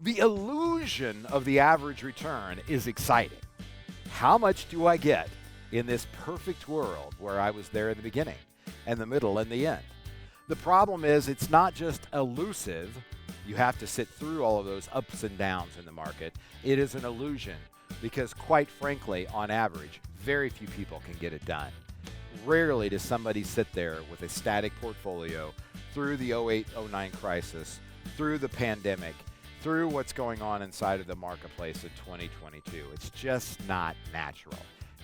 The illusion of the average return is exciting. How much do I get in this perfect world where I was there in the beginning and the middle and the end? The problem is it's not just elusive. You have to sit through all of those ups and downs in the market. It is an illusion because, quite frankly, on average, very few people can get it done. Rarely does somebody sit there with a static portfolio through the 08-09 crisis, through the pandemic, through what's going on inside of the marketplace in 2022. It's just not natural.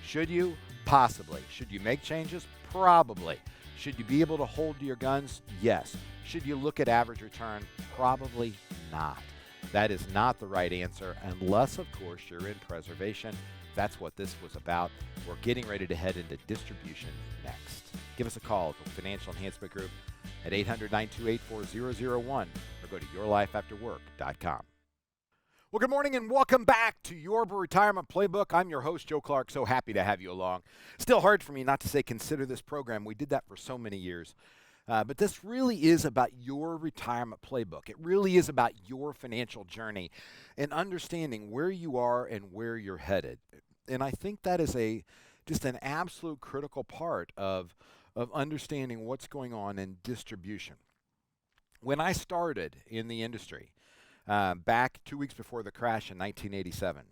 Should you? Possibly. Should you make changes? Probably. Should you be able to hold to your guns? Yes. Should you look at average return? Probably not. That is not the right answer unless, of course, you're in preservation. That's what this was about. We're getting ready to head into distribution next. Give us a call at the Financial Enhancement Group at 800-928-4001 or go to yourlifeafterwork.com. Well, good morning and welcome back to your Retirement Playbook. I'm your host, Joe Clark. So happy to have you along. Still hard for me not to say consider this program. We did that for so many years. But this really is about your retirement playbook. It really is about your financial journey and understanding where you are and where you're headed. And I think that is just an absolute critical part of understanding what's going on in distribution. When I started in the industry, back 2 weeks before the crash in 1987,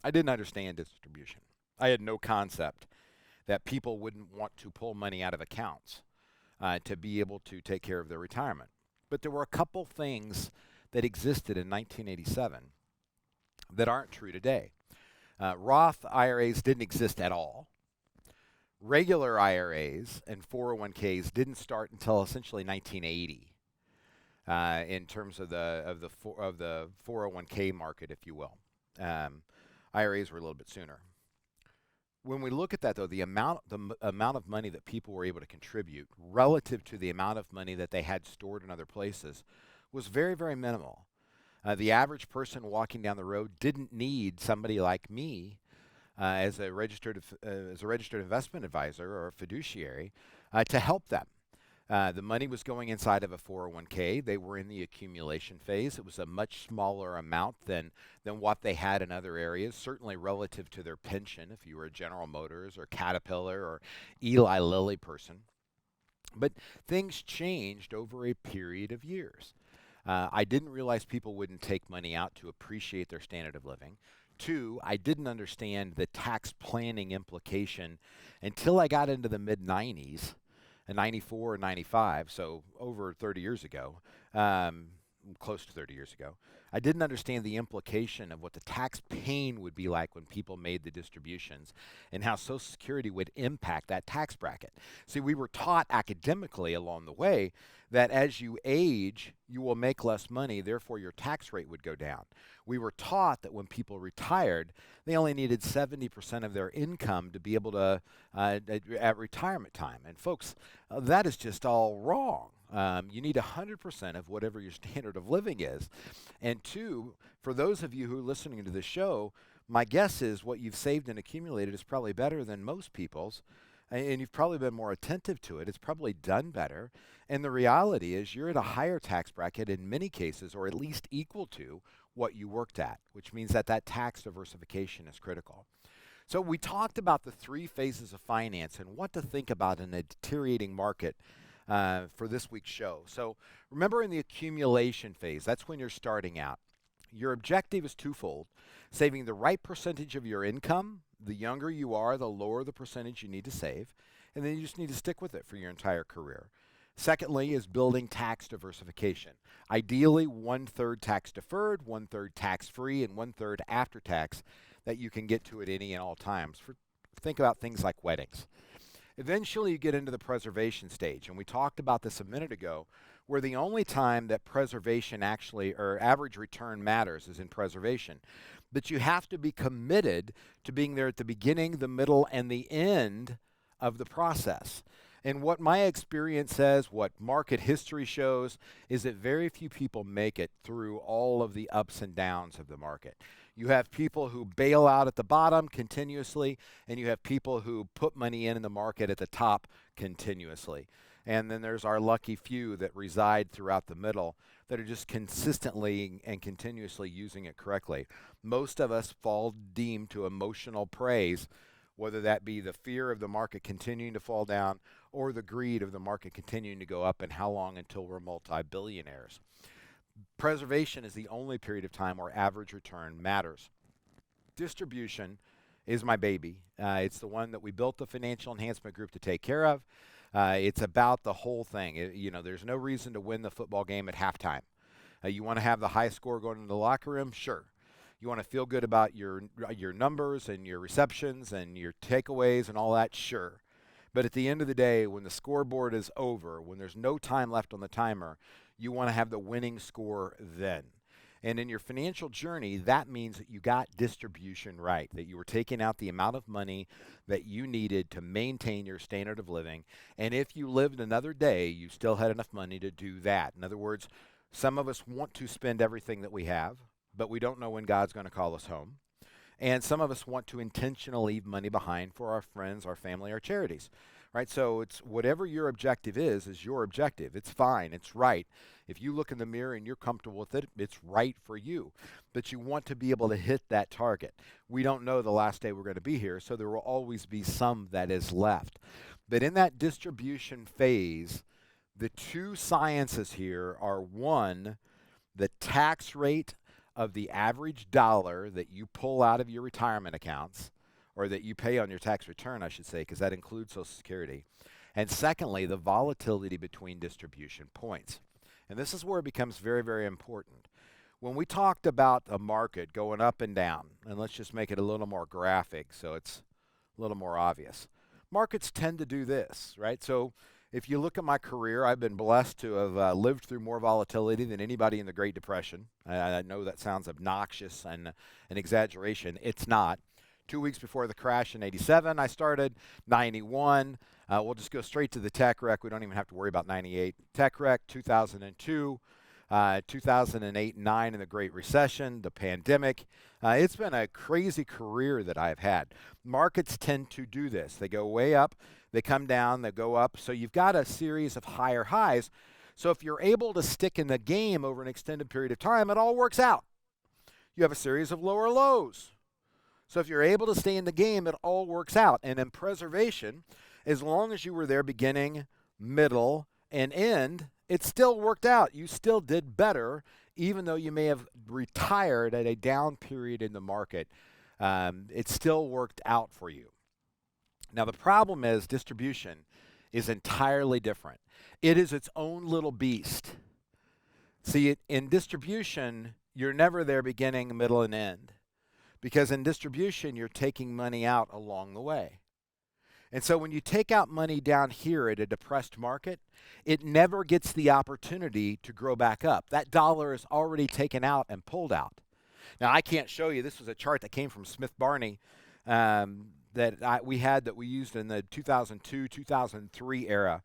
I didn't understand distribution. I had no concept that people wouldn't want to pull money out of accounts to be able to take care of their retirement. But there were a couple things that existed in 1987 that aren't true today. Roth IRAs didn't exist at all. Regular IRAs and 401ks didn't start until essentially 1980 in terms of the 401k market, if you will. IRAs were a little bit sooner. When we look at that, though, the amount of money that people were able to contribute relative to the amount of money that they had stored in other places was very, very minimal. The average person walking down the road didn't need somebody like me as a registered investment advisor or a fiduciary to help them. The money was going inside of a 401k. They were in the accumulation phase. It was a much smaller amount than what they had in other areas, certainly relative to their pension, if you were a General Motors or Caterpillar or Eli Lilly person. But things changed over a period of years. I didn't realize people wouldn't take money out to appreciate their standard of living. Two, I didn't understand the tax planning implication until I got into the mid-90s. In 94 or 95, so over 30 years ago, close to 30 years ago, I didn't understand the implication of what the tax pain would be like when people made the distributions and how Social Security would impact that tax bracket. See, we were taught academically along the way that as you age, you will make less money, therefore your tax rate would go down. We were taught that when people retired, they only needed 70% of their income to be able to, at retirement time. And folks, that is just all wrong. You need 100% of whatever your standard of living is. And two, for those of you who are listening to the show, my guess is what you've saved and accumulated is probably better than most people's. And you've probably been more attentive to it. It's probably done better. And the reality is you're at a higher tax bracket in many cases, or at least equal to what you worked at, which means that tax diversification is critical. So we talked about the three phases of finance and what to think about in a deteriorating market for this week's show. So remember, in the accumulation phase, that's when you're starting out. Your objective is twofold: saving the right percentage of your income. The younger you are, the lower the percentage you need to save, and then you just need to stick with it for your entire career. Secondly is building tax diversification. Ideally, 1/3 tax deferred, 1/3 tax free, and 1/3 after tax that you can get to at any and all times. Think about things like weddings. Eventually, you get into the preservation stage, and we talked about this a minute ago, where the only time that preservation actually, or average return, matters is in preservation. But you have to be committed to being there at the beginning, the middle, and the end of the process. And what my experience says, what market history shows, is that very few people make it through all of the ups and downs of the market. You have people who bail out at the bottom continuously, and you have people who put money in the market at the top continuously. And then there's our lucky few that reside throughout the middle that are just consistently and continuously using it correctly. Most of us fall deemed to emotional praise, whether that be the fear of the market continuing to fall down or the greed of the market continuing to go up, and how long until we're multi-billionaires. Preservation is the only period of time where average return matters. Distribution is my baby. It's the one that we built the Financial Enhancement Group to take care of. It's about the whole thing. There's no reason to win the football game at halftime. You want to have the high score going into the locker room? Sure. You want to feel good about your numbers and your receptions and your takeaways and all that? Sure. But at the end of the day, when the scoreboard is over, when there's no time left on the timer, you want to have the winning score then. And in your financial journey, that means that you got distribution right, that you were taking out the amount of money that you needed to maintain your standard of living. And if you lived another day, you still had enough money to do that. In other words, some of us want to spend everything that we have, but we don't know when God's going to call us home. And some of us want to intentionally leave money behind for our friends, our family, our charities. Right? So it's whatever your objective is your objective. It's fine. It's right. If you look in the mirror and you're comfortable with it, it's right for you. But you want to be able to hit that target. We don't know the last day we're going to be here, so there will always be some that is left. But in that distribution phase, the two sciences here are, one, the tax rate of the average dollar that you pull out of your retirement accounts, or that you pay on your tax return, I should say, because that includes Social Security. And secondly, the volatility between distribution points. And this is where it becomes very, very important. When we talked about a market going up and down, and let's just make it a little more graphic so it's a little more obvious. Markets tend to do this, right? So if you look at my career, I've been blessed to have lived through more volatility than anybody in the Great Depression. I know that sounds obnoxious and an exaggeration. It's not. 2 weeks before the crash in 87, I started. 91. We'll just go straight to the tech wreck. We don't even have to worry about 98. Tech wreck, 2002, 2008 and 9 in the Great Recession, the pandemic. It's been a crazy career that I've had. Markets tend to do this. They go way up, they come down, they go up. So you've got a series of higher highs. So if you're able to stick in the game over an extended period of time, it all works out. You have a series of lower lows. So if you're able to stay in the game, it all works out. And in preservation, as long as you were there beginning, middle, and end, it still worked out. You still did better, even though you may have retired at a down period in the market. It still worked out for you. Now, the problem is distribution is entirely different. It is its own little beast. See, in distribution, you're never there beginning, middle, and end. Because in distribution, you're taking money out along the way. And so when you take out money down here at a depressed market, it never gets the opportunity to grow back up. That dollar is already taken out and pulled out. Now, I can't show you. This was a chart that came from Smith Barney that we used in the 2002, 2003 era.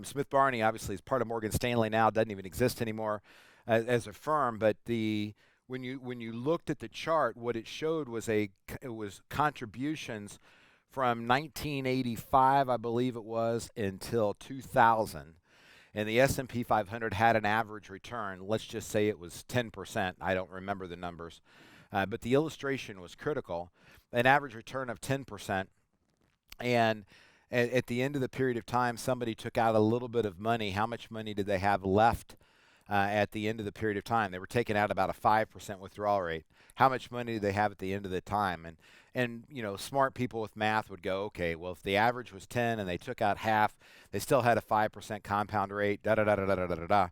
Smith Barney obviously is part of Morgan Stanley now, doesn't even exist anymore as a firm, but when you looked at the chart, what it showed was contributions from 1985, I believe it was, until 2000. And the S&P 500 had an average return. Let's just say it was 10%. I don't remember the numbers. But the illustration was critical. An average return of 10%. And at the end of the period of time, somebody took out a little bit of money. How much money did they have left at the end of the period of time? They were taking out about a 5% withdrawal rate. How much money did they have at the end of the time? And smart people with math would go, okay, well, if the average was 10 and they took out half, they still had a 5% compound rate, da-da-da-da-da-da-da-da.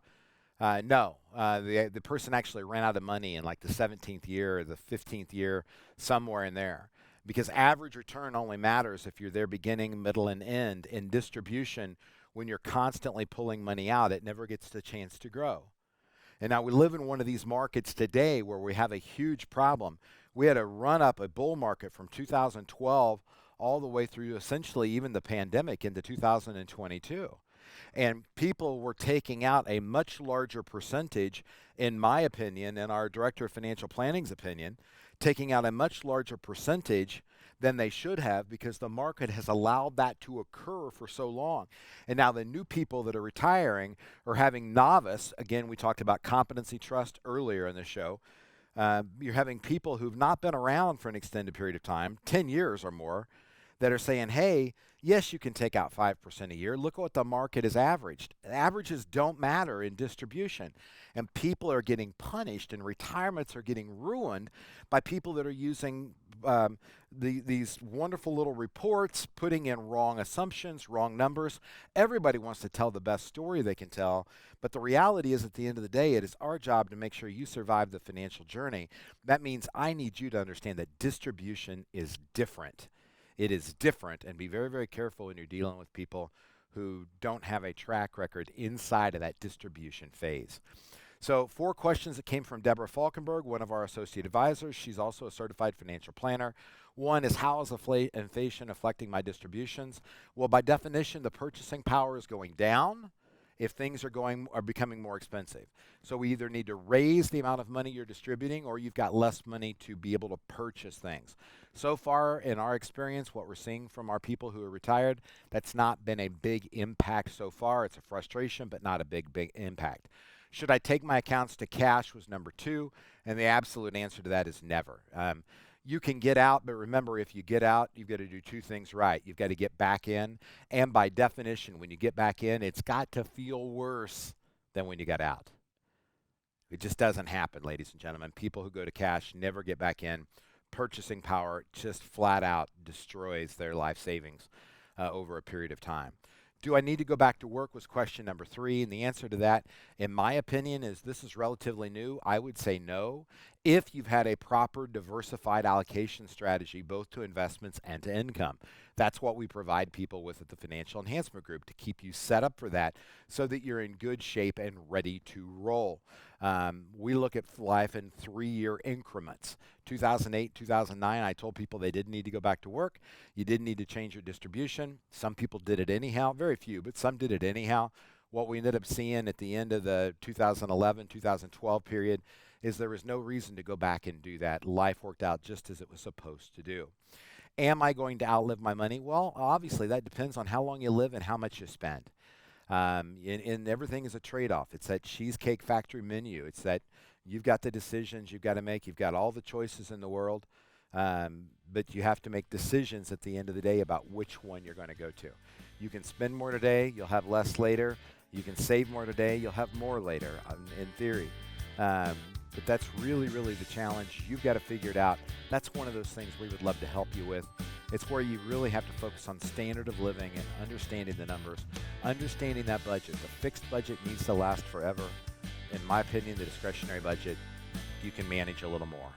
No, the person actually ran out of money in like the 17th year or the 15th year, somewhere in there. Because average return only matters if you're there beginning, middle, and end. In distribution, when you're constantly pulling money out, it never gets the chance to grow. And now we live in one of these markets today where we have a huge problem. We had a run-up, a bull market from 2012 all the way through essentially even the pandemic into 2022. And people were taking out a much larger percentage, in my opinion, and our Director of Financial Planning's opinion, taking out a much larger percentage than they should have because the market has allowed that to occur for so long. And now the new people that are retiring are having novice, again, we talked about competency trust earlier in the show. You're having people who've not been around for an extended period of time, 10 years or more, that are saying, hey, yes, you can take out 5% a year. Look at what the market has averaged. Averages don't matter in distribution. And people are getting punished, and retirements are getting ruined by people that are using these wonderful little reports, putting in wrong assumptions, wrong numbers. Everybody wants to tell the best story they can tell, but the reality is at the end of the day, it is our job to make sure you survive the financial journey. That means I need you to understand that distribution is different. It is different, and be very, very careful when you're dealing with people who don't have a track record inside of that distribution phase. So 4 questions that came from Deborah Falkenberg, one of our associate advisors. She's also a certified financial planner. One is, how is inflation affecting my distributions? Well, by definition, the purchasing power is going down if things are becoming more expensive. So we either need to raise the amount of money you're distributing, or you've got less money to be able to purchase things. So far, in our experience, what we're seeing from our people who are retired, that's not been a big impact so far. It's a frustration, but not a big impact. Should I take my accounts to cash was number 2, and the absolute answer to that is never. You can get out, but remember, if you get out, you've got to do 2 things right. You've got to get back in, and by definition, when you get back in, it's got to feel worse than when you got out. It just doesn't happen, ladies and gentlemen. People who go to cash never get back in. Purchasing power just flat out destroys their life savings over a period of time. Do I need to go back to work was question number 3, and the answer to that, in my opinion, is this is relatively new. I would say no, if you've had a proper diversified allocation strategy, both to investments and to income. That's what we provide people with at the Financial Enhancement Group, to keep you set up for that so that you're in good shape and ready to roll. We look at life in 3-year increments. 2008, 2009, I told people they didn't need to go back to work. You didn't need to change your distribution. Some people did it anyhow, very few, but some did it anyhow. What we ended up seeing at the end of the 2011, 2012 period is there was no reason to go back and do that. Life worked out just as it was supposed to do. Am I going to outlive my money? Well, obviously that depends on how long you live and how much you spend. And everything is a trade-off. It's that Cheesecake Factory menu. It's that you've got the decisions you've got to make. You've got all the choices in the world, but you have to make decisions at the end of the day about which one you're going to go to. You can spend more today, you'll have less later. You can save more today, you'll have more later, in theory. But that's really, really the challenge. You've got to figure it out. That's one of those things we would love to help you with. It's where you really have to focus on standard of living and understanding the numbers, understanding that budget. The fixed budget needs to last forever. In my opinion, the discretionary budget, you can manage a little more.